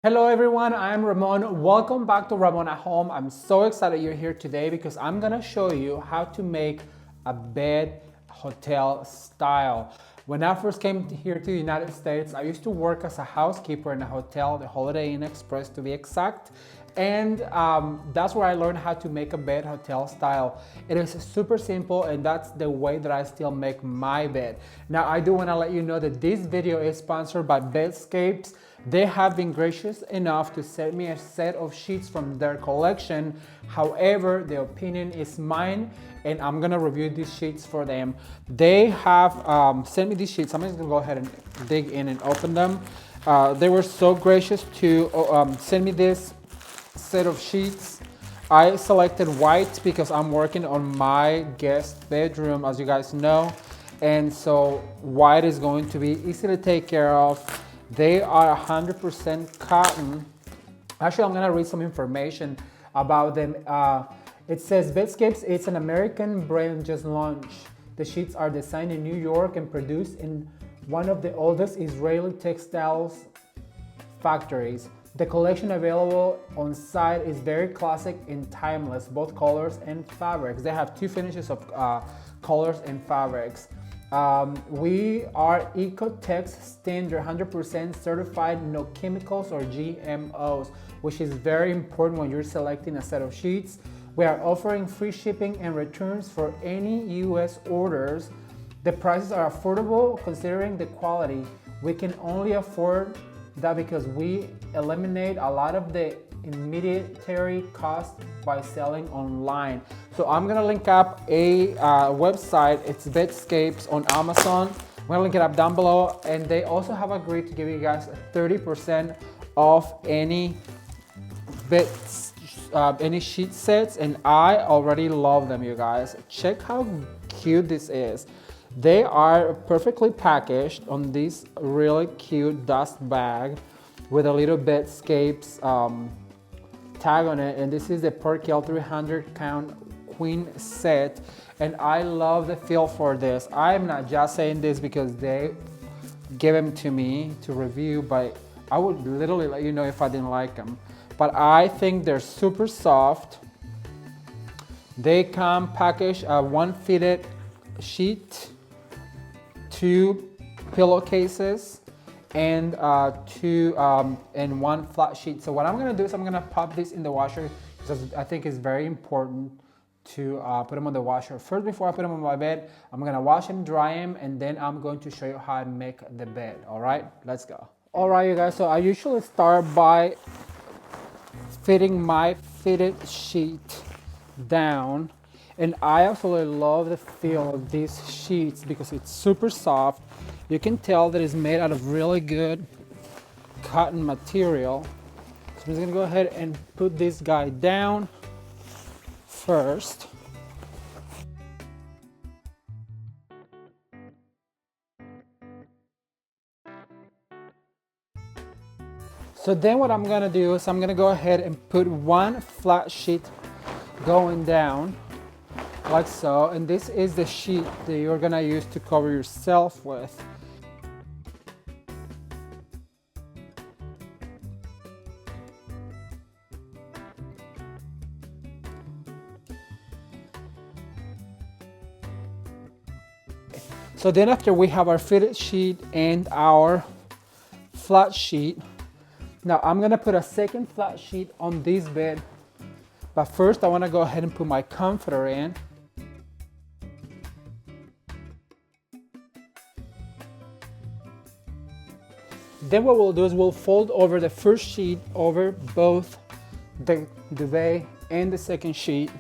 Hello everyone, I'm Ramon. Welcome back to Ramon at Home. I'm so excited you're here today because I'm gonna show you how to make a bed hotel style. When I first came here to the United States, I used to work as a housekeeper in a hotel, the Holiday Inn Express to be exact. And that's where I learned how to make a bed hotel style. It is super simple, and that's the way that I still make my bed. Now, I do want to let you know that this video is sponsored by Bedscapes. They have been gracious enough to send me a set of sheets from their collection. However, the opinion is mine, and I'm gonna review these sheets for them. They have sent me these sheets. I'm just gonna go ahead and dig in and open them. They were so gracious to send me this set of sheets. I selected white because I'm working on my guest bedroom, as you guys know, and so white is going to be easy to take care of. They are 100% cotton. Actually, I'm gonna read some information about them. It says Bedscapes, it's an American brand just launched. The sheets are designed in New York and produced in one of the oldest Israeli textiles factories. The collection available on site is very classic and timeless, both colors and fabrics. They have two finishes of colors and fabrics. We are Ecotex standard, 100% certified, no chemicals or GMOs, which is very important when you're selecting a set of sheets. We are offering free shipping and returns for any US orders. The prices are affordable considering the quality. We can only afford that because we eliminate a lot of the intermediary cost by selling online. So I'm gonna link up a website. It's Bedscapes on Amazon. I'm gonna link it up down below, and they also have agreed to give you guys 30% off any beds, any sheet sets, and I already love them, you guys. Check how cute this is. They are perfectly packaged on this really cute dust bag with a little Bedscapes tag on it, and this is the Perkel 300 count queen set, and I love the feel for this. I'm not just saying this because they gave them to me to review, but I would literally let you know if I didn't like them. But I think they're super soft. They come packaged one fitted sheet, two pillowcases, and and one flat sheet. So what I'm gonna do is I'm gonna pop this in the washer because I think it's very important to put them on the washer. First, before I put them on my bed, I'm gonna wash them, dry them, and then I'm going to show you how I make the bed. All right, let's go. All right, you guys, so I usually start by fitting my fitted sheet down. And I absolutely love the feel of these sheets because it's super soft. You can tell that it's made out of really good cotton material. So I'm just gonna go ahead and put this guy down first. So then what I'm gonna do is I'm gonna go ahead and put one flat sheet going down, like so, and this is the sheet that you're gonna use to cover yourself with. So then after we have our fitted sheet and our flat sheet, now I'm gonna put a second flat sheet on this bed, but first I wanna go ahead and put my comforter in. Then what we'll do is we'll fold over the first sheet over both the duvet and the second sheet.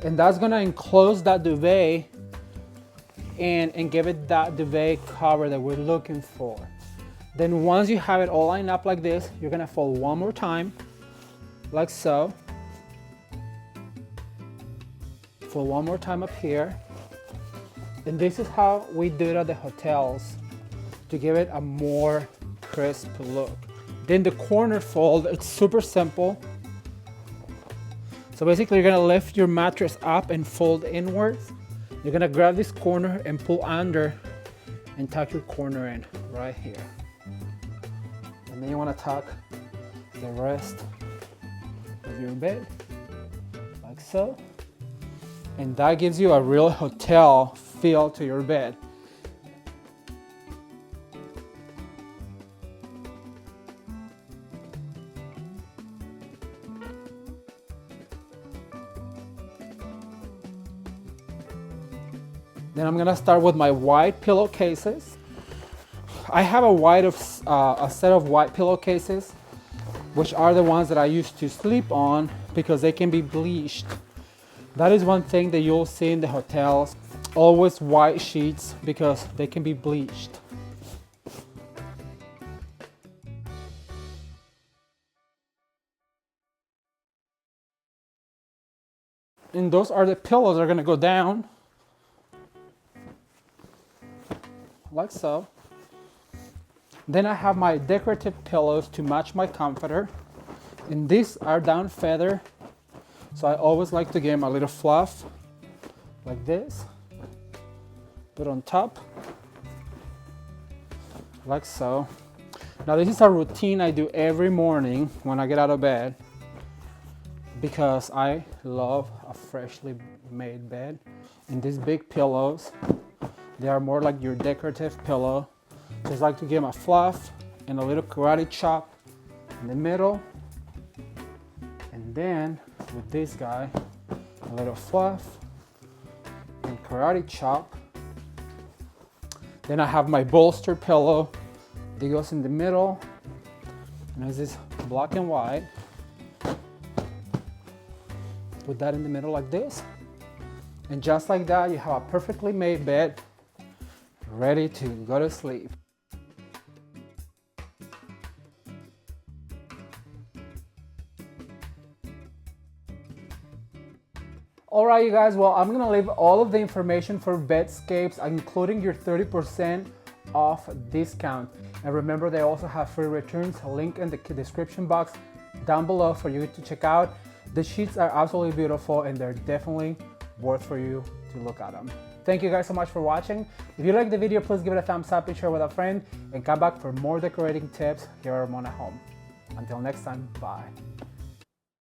And that's gonna enclose that duvet and give it that duvet cover that we're looking for. Then once you have it all lined up like this, you're gonna fold one more time, like so. Fold one more time up here. And this is how we do it at the hotels to give it a more crisp look. Then the corner fold, it's super simple. So basically you're gonna lift your mattress up and fold inwards. You're gonna grab this corner and pull under and tuck your corner in right here. And then you wanna tuck the rest of your bed, like so. And that gives you a real hotel feel to your bed. Then I'm gonna start with my white pillowcases. I have a set of white pillowcases, which are the ones that I used to sleep on because they can be bleached. That is one thing that you'll see in the hotels. Always white sheets because they can be bleached. And those are the pillows that are gonna go down, like so. Then I have my decorative pillows to match my comforter. And these are down feather. So I always like to give them a little fluff, like this. Put on top, like so. Now this is a routine I do every morning when I get out of bed because I love a freshly made bed. And these big pillows, they are more like your decorative pillow. Just like to give them a fluff and a little karate chop in the middle. And then with this guy, a little fluff and karate chop. Then I have my bolster pillow that goes in the middle. And this is black and white. Put that in the middle like this. And just like that, you have a perfectly made bed ready to go to sleep. Alright you guys, well I'm gonna leave all of the information for Bedscapes, including your 30% off discount. And remember, they also have free returns, a link in the description box down below for you to check out. The sheets are absolutely beautiful and they're definitely worth for you to look at them. Thank you guys so much for watching. If you liked the video, please give it a thumbs up and share with a friend, and come back for more decorating tips here at Ramon at Home. Until next time, bye.